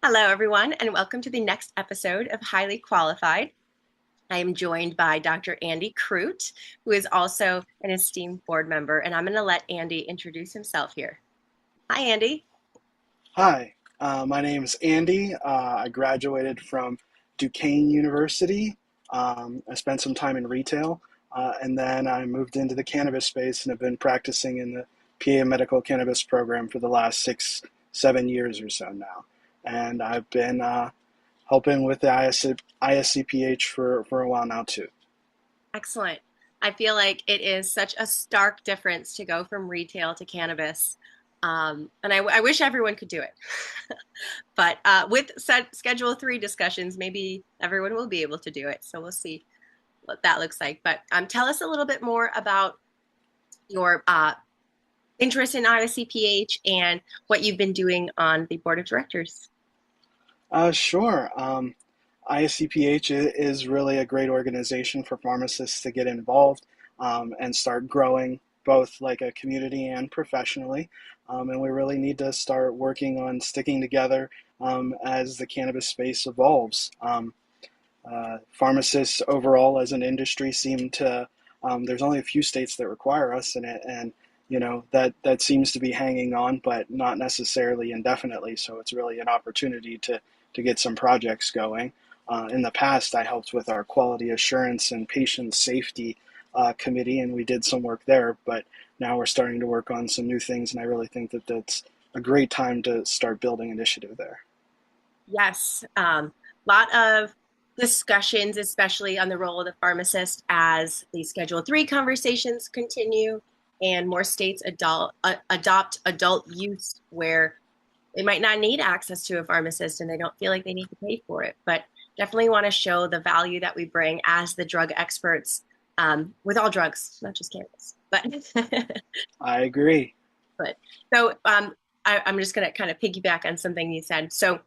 Hello, everyone, and welcome to the next episode of Highly Qualified. I am joined by Dr. Andy Krut, who is also an esteemed board member, and I'm going to let Andy introduce himself here. Hi, Andy. Hi, my name's Andy. I graduated from Duquesne University. I spent some time in retail, and then I moved into the cannabis space and have been practicing in the PA medical cannabis program for the last 7 years or so now. And I've been helping with the ISCPh for a while now too. Excellent. I feel like it is such a stark difference to go from retail to cannabis. And I wish everyone could do it. But with Schedule 3 discussions, maybe everyone will be able to do it. So we'll see what that looks like. But tell us a little bit more about your interest in ISCPh and what you've been doing on the board of directors. Sure. ISCPh is really a great organization for pharmacists to get involved and start growing both like a community and professionally. And we really need to start working on sticking together as the cannabis space evolves. Pharmacists overall as an industry seem to, there's only a few states that require us in it, and that seems to be hanging on, but not necessarily indefinitely. So it's really an opportunity to get some projects going. In the past, I helped with our quality assurance and patient safety committee, and we did some work there. But now we're starting to work on some new things, and I really think that that's a great time to start building initiative there. Yes, lot of discussions, especially on the role of the pharmacist as the Schedule 3 conversations continue and more states adopt adult use where they might not need access to a pharmacist and they don't feel like they need to pay for it, but definitely want to show the value that we bring as the drug experts with all drugs, not just cannabis. But I agree. but so I'm just going to kind of piggyback on something you said. So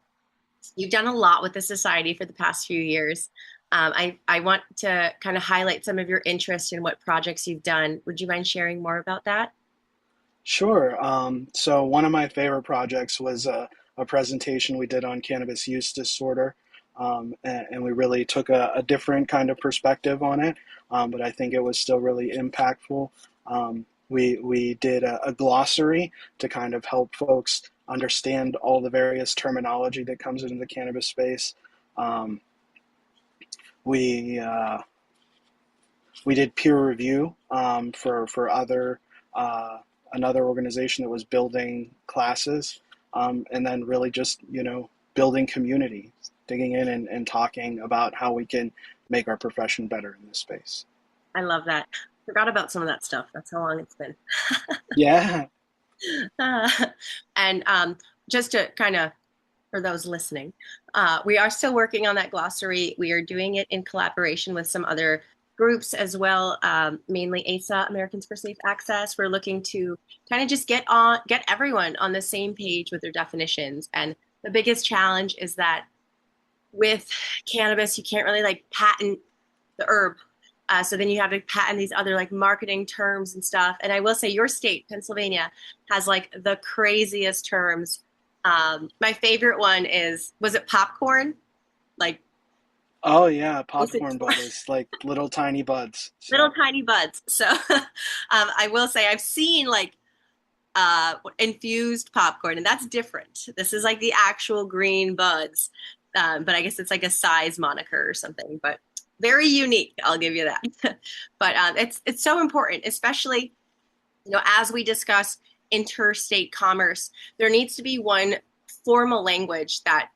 you've done a lot with the society for the past few years. I want to kind of highlight some of your interest in what projects you've done. Would you mind sharing more about that? Sure. So one of my favorite projects was a presentation we did on cannabis use disorder, and we really took a different kind of perspective on it, but I think it was still really impactful. We did a glossary to kind of help folks understand all the various terminology that comes into the cannabis space. Um, we we did peer review for other another organization that was building classes, and then really just building community, digging in and talking about how we can make our profession better in this space. I love that. Forgot about some of that stuff. That's how long it's been. Yeah, Uh, and just to kind of, for those listening, we are still working on that glossary. We are doing it in collaboration with some other groups as well, mainly ASA, Americans for Safe Access. We're looking to kind of just get everyone on the same page with their definitions. And the biggest challenge is that with cannabis, you can't really like patent the herb. So then you have to patent these other like marketing terms and stuff. And I will say your state, Pennsylvania, has like the craziest terms. My favorite one was it popcorn? Like, oh yeah, is it popcorn bud is like little tiny buds. little So tiny buds? So I will say I've seen like infused popcorn, and that's different. This is like the actual green buds, but I guess it's like a size moniker or something. But very unique, I'll give you that. But it's so important, especially as we discuss interstate commerce. There needs to be one formal language that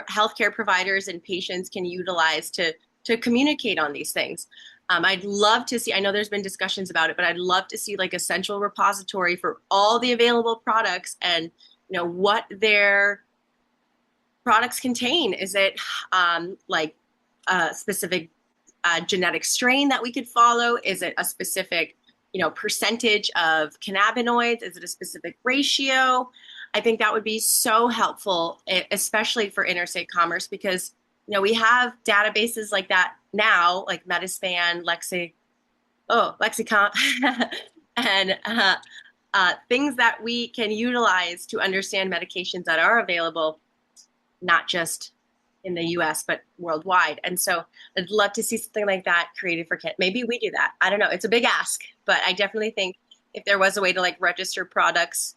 healthcare providers and patients can utilize to communicate on these things. I'd love to see, I know there's been discussions about it, but I'd love to see like a central repository for all the available products and what their products contain. Is it like a specific genetic strain that we could follow? Is it a specific percentage of cannabinoids? Is it a specific ratio? I think that would be so helpful, especially for interstate commerce, because we have databases like that now, like Metaspan, Lexicon, and things that we can utilize to understand medications that are available. not just in the US, but worldwide. And so I'd love to see something like that created for kids. Maybe we do that. I don't know. It's a big ask, but I definitely think if there was a way to like register products,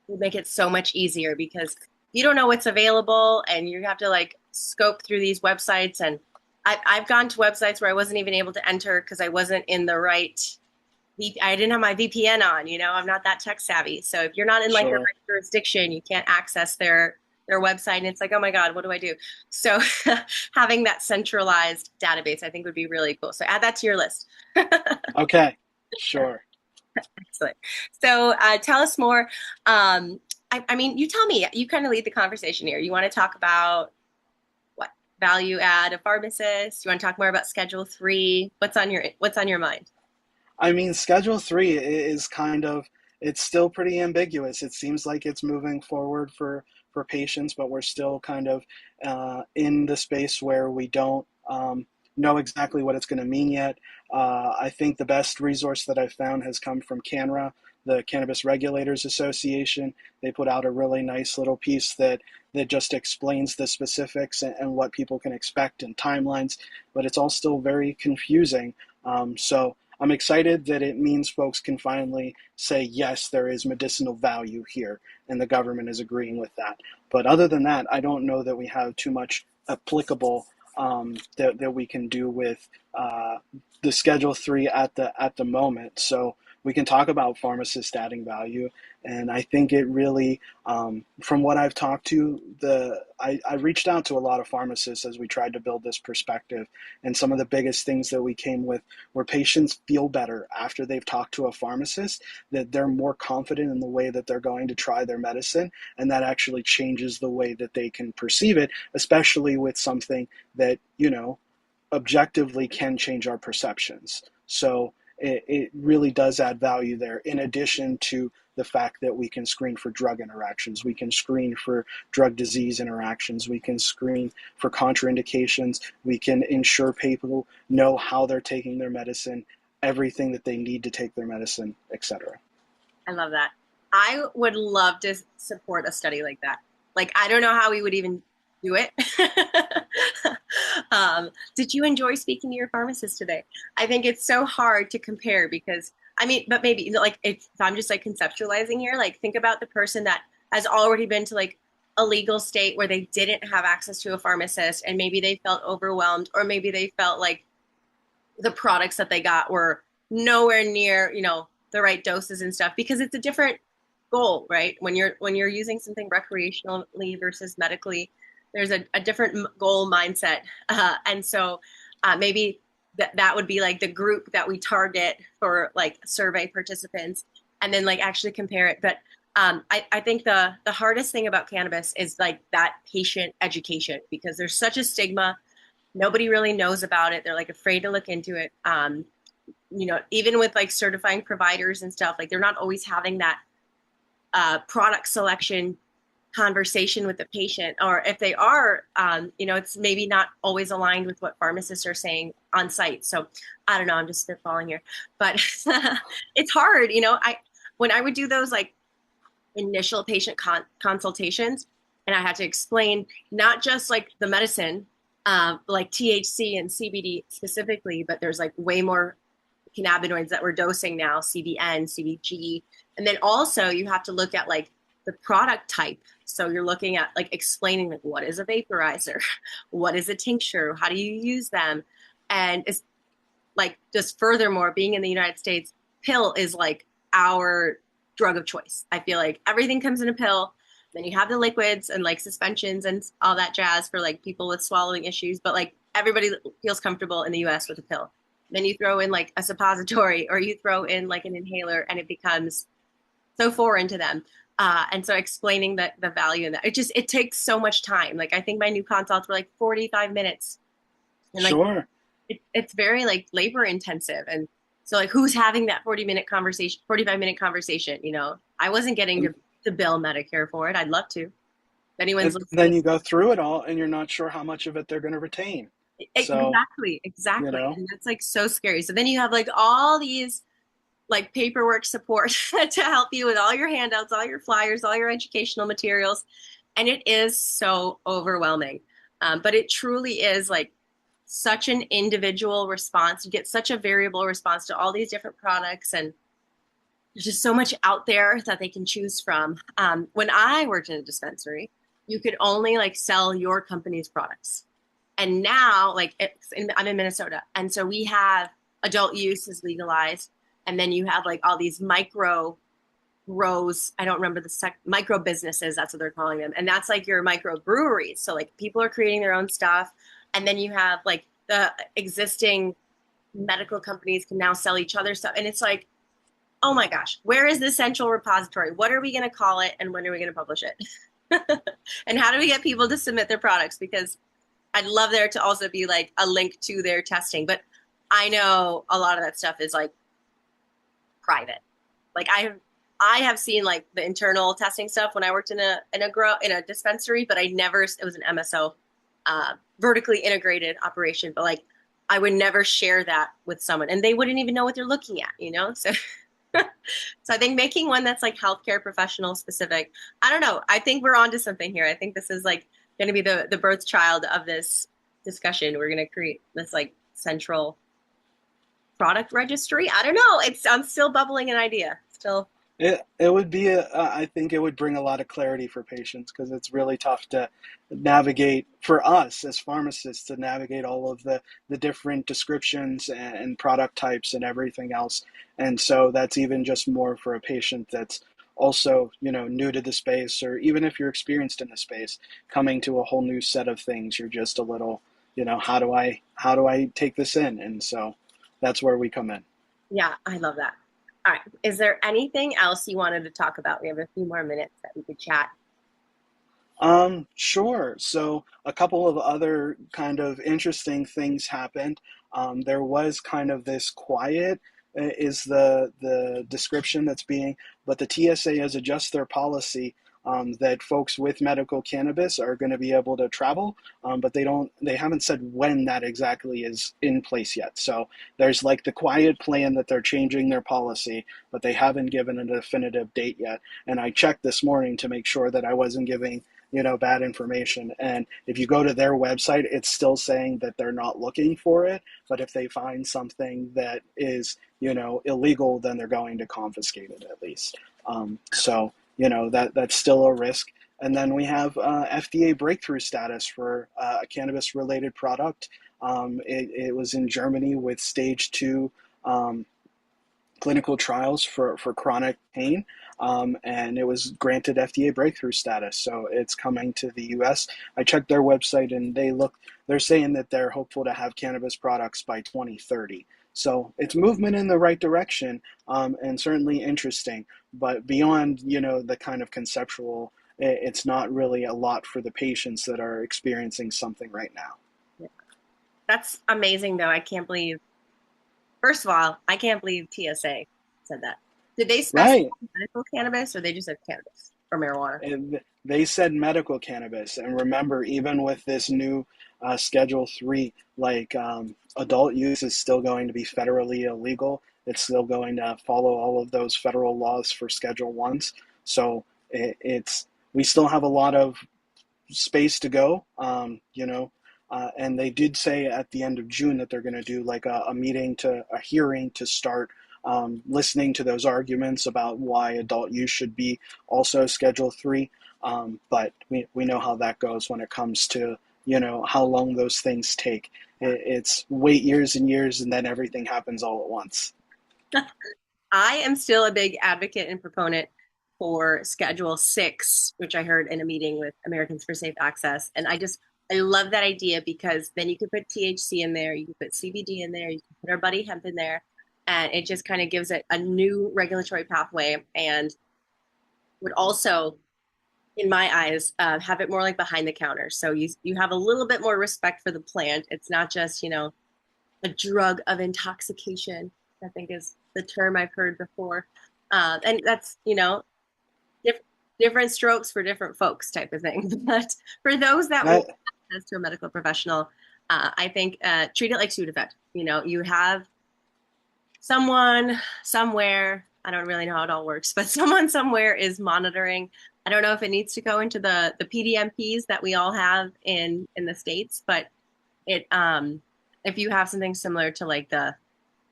it would make it so much easier because you don't know what's available and you have to like scope through these websites. And I've gone to websites where I wasn't even able to enter because I wasn't in the right, I didn't have my VPN on, I'm not that tech savvy. So if you're not in like the Sure. right jurisdiction, you can't access their website and it's like, oh my God, what do I do? So having that centralized database, I think would be really cool. So add that to your list. Okay. Sure. Excellent. So tell us more. I mean, you tell me, you kind of lead the conversation here. You want to talk about what value add a pharmacist? You want to talk more about Schedule 3? What's on your mind? I mean, Schedule 3 is kind of, it's still pretty ambiguous. It seems like it's moving forward for patients, but we're still kind of in the space where we don't know exactly what it's going to mean yet. I think the best resource that I've found has come from CANRA, the Cannabis Regulators Association. They put out a really nice little piece that just explains the specifics and what people can expect and timelines, but it's all still very confusing. So I'm excited that it means folks can finally say, yes, there is medicinal value here, and the government is agreeing with that. But other than that, I don't know that we have too much applicable that we can do with the Schedule 3 at the moment. So we can talk about pharmacists adding value, and I think it really, from what I've talked to, I reached out to a lot of pharmacists as we tried to build this perspective, and some of the biggest things that we came with were patients feel better after they've talked to a pharmacist, that they're more confident in the way that they're going to try their medicine, and that actually changes the way that they can perceive it, especially with something that, objectively can change our perceptions. So it really does add value there, in addition to the fact that we can screen for drug interactions, we can screen for drug disease interactions, we can screen for contraindications, we can ensure people know how they're taking their medicine, everything that they need to take their medicine, etc. I love that. I would love to support a study like that. Like, I don't know how we would even do it. Did you enjoy speaking to your pharmacist today? I think it's so hard to compare because, I mean, but maybe like if I'm just like conceptualizing here, like think about the person that has already been to like a legal state where they didn't have access to a pharmacist and maybe they felt overwhelmed or maybe they felt like the products that they got were nowhere near, the right doses and stuff because it's a different goal, right? When you're using something recreationally versus medically, there's a different goal mindset, and so maybe that would be like the group that we target for like survey participants, and then like actually compare it. But I think the hardest thing about cannabis is like that patient education because there's such a stigma. Nobody really knows about it. They're like afraid to look into it. Even with like certifying providers and stuff, like they're not always having that product selection conversation with the patient, or if they are, it's maybe not always aligned with what pharmacists are saying on site. So I don't know, I'm just spitballing here, but it's hard. When I would do those like initial patient consultations, and I had to explain not just like the medicine, like THC and CBD specifically, but there's like way more cannabinoids that we're dosing now, CBN, CBG. And then also you have to look at like the product type. So you're looking at like explaining like what is a vaporizer, what is a tincture, how do you use them? And it's like just furthermore, being in the United States, pill is like our drug of choice. I feel like everything comes in a pill. Then you have the liquids and like suspensions and all that jazz for like people with swallowing issues. But like everybody feels comfortable in the US with a pill. Then you throw in like a suppository or you throw in like an inhaler and it becomes so foreign to them. And so explaining the value in that, it takes so much time. Like I think my new consults were like 45 minutes and like Sure. it's very like labor intensive. And so like who's having that 40-minute conversation, 45-minute conversation, I wasn't getting to bill Medicare for it. I'd love to. If anyone's And listening. then you go through it all and you're not sure how much of it they're going to retain. So, Exactly, you exactly. know, And that's like so scary. So then you have like all these like paperwork support to help you with all your handouts, all your flyers, all your educational materials. And it is so overwhelming. But it truly is like such an individual response. You get such a variable response to all these different products, and there's just so much out there that they can choose from. When I worked in a dispensary, you could only like sell your company's products. And now, I'm in Minnesota, and so we have adult use is legalized, and then you have like all these micro grows. I don't remember micro businesses. That's what they're calling them, and that's like your micro breweries. So like people are creating their own stuff, and then you have like the existing medical companies can now sell each other stuff, and it's like, oh my gosh, where is the central repository? What are we going to call it, and when are we going to publish it? And how do we get people to submit their products? Because I'd love there to also be like a link to their testing, but I know a lot of that stuff is like private. Like I have seen like the internal testing stuff when I worked in a dispensary, but I never it was an MSO, vertically integrated operation. But like I would never share that with someone, and they wouldn't even know what they're looking at, you know. So so I think making one that's like healthcare professional specific. I don't know. I think we're onto something here. I think this is like going to be the birth child of this discussion. We're going to create this like central product registry. I don't know. I'm still bubbling an idea. Still. It would be I think it would bring a lot of clarity for patients because it's really tough to navigate for us as pharmacists to navigate all of the different descriptions and product types and everything else. And so that's even just more for a patient that's also, new to the space, or even if you're experienced in the space, coming to a whole new set of things, you're just a little, how do I take this in? And so that's where we come in. Yeah, I love that. All right. Is there anything else you wanted to talk about? We have a few more minutes that we could chat. Sure. So a couple of other kind of interesting things happened. There was kind of this quiet is the description that's being, but the TSA has adjusted their policy that folks with medical cannabis are going to be able to travel, but they haven't said when that exactly is in place yet. So there's like the quiet plan that they're changing their policy, but they haven't given a definitive date yet. And I checked this morning to make sure that I wasn't giving bad information. And if you go to their website, it's still saying that they're not looking for it. But if they find something that is, illegal, then they're going to confiscate it at least. So, that's still a risk. And then we have FDA breakthrough status for a cannabis related product. It was in Germany with stage 2 clinical trials for chronic pain, and it was granted FDA breakthrough status. So it's coming to the U.S. I checked their website, and they're saying that they're hopeful to have cannabis products by 2030. So it's movement in the right direction, and certainly interesting. But beyond, the kind of conceptual, it's not really a lot for the patients that are experiencing something right now. Yeah. That's amazing, though. I can't believe. First of all, I can't believe TSA said that. Did they specify Right. medical cannabis, or they just said cannabis or marijuana? And they said medical cannabis. And remember, even with this new Schedule 3, like adult use is still going to be federally illegal. It's still going to follow all of those federal laws for Schedule 1s. So we still have a lot of space to go, and they did say at the end of June that they're going to do like a hearing to start listening to those arguments about why adult use should be also Schedule 3. But we know how that goes when it comes to, how long those things take. It's wait years and years, and then everything happens all at once. I am still a big advocate and proponent for Schedule 6, which I heard in a meeting with Americans for Safe Access. And I love that idea because then you could put THC in there, you could put CBD in there, you can put our buddy hemp in there, and it just kind of gives it a new regulatory pathway and would also, in my eyes, have it more like behind the counter. So you have a little bit more respect for the plant. It's not just, a drug of intoxication, I think is the term I've heard before. And that's, diff- different strokes for different folks type of thing. But for those that I, want access to a medical professional, I think treat it like Sudafed. You have someone somewhere, I don't really know how it all works, but someone somewhere is monitoring I don't know if it needs to go into the PDMPs that we all have in the States, but it if you have something similar to like the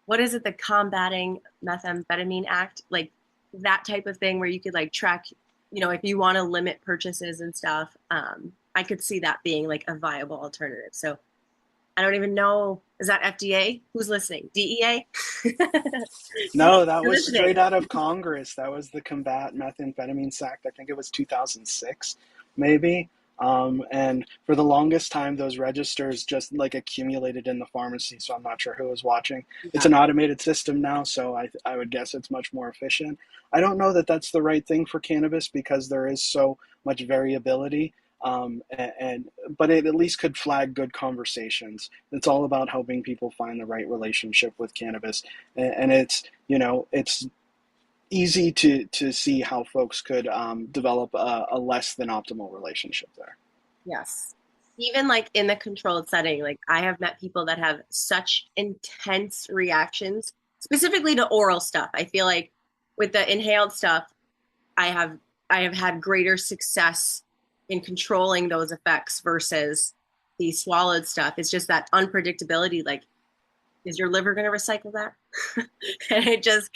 what is it, the Combating Methamphetamine Act, like that type of thing where you could like track, if you want to limit purchases and stuff, I could see that being like a viable alternative. So I don't even know, is that FDA? Who's listening? DEA? No, that You're was straight listening. out of Congress. That was the Combat Methamphetamines Act. I think it was 2006, maybe. And for the longest time, those registers just like accumulated in the pharmacy. So I'm not sure who was watching. It's Yeah. an automated system now, so I would guess it's much more efficient. I don't know that that's the right thing for cannabis because there is so much variability. But it at least could flag good conversations. It's all about helping people find the right relationship with cannabis, and it's easy to see how folks could develop a less than optimal relationship there. Yes. Even like in the controlled setting, like I have met people that have such intense reactions, specifically to oral stuff. I feel like with the inhaled stuff, I have I have had greater success in controlling those effects versus the swallowed stuff. It's just that unpredictability. Like, is your liver going to recycle that? And it just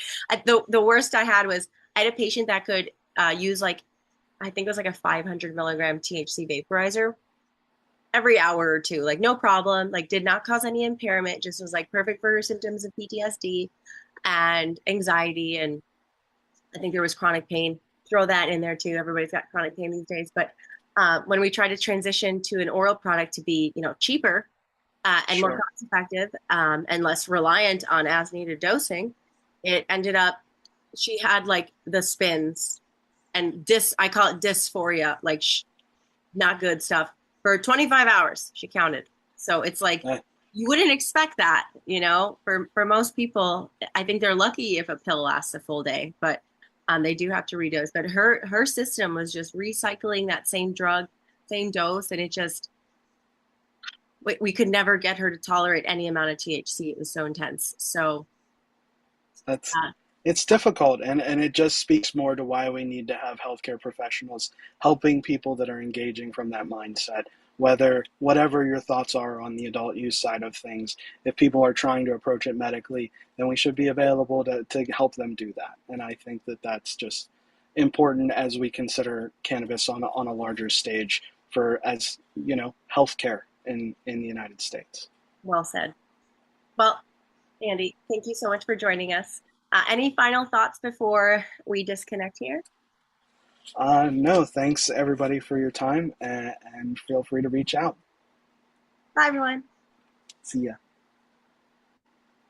the worst I had was I had a patient that could use like I think it was like a 500 milligram THC vaporizer every hour or two, like no problem, like did not cause any impairment, just was like perfect for her symptoms of PTSD and anxiety. And I think there was chronic pain. Throw that in there too. Everybody's got chronic pain these days. But when we try to transition to an oral product to be, cheaper and more Sure. cost effective and less reliant on as needed dosing, it ended up she had like the spins and I call it dysphoria, like not good stuff for 25 hours. She counted. So it's like Uh, you wouldn't expect that, for most people. I think they're lucky if a pill lasts a full day, but they do have to redose. But her system was just recycling that same drug, same dose, and it just we could never get her to tolerate any amount of THC. It was so intense. So that's uh, it's difficult, and it just speaks more to why we need to have healthcare professionals helping people that are engaging from that mindset. Whatever your thoughts are on the adult use side of things, if people are trying to approach it medically, then we should be available to help them do that. And I think that that's just important as we consider cannabis on a larger stage for, as healthcare in the United States. well said. Well, Andy, thank you so much for joining us. Any final thoughts before we disconnect here? No, thanks everybody for your time, and feel free to reach out. Bye, everyone. See ya.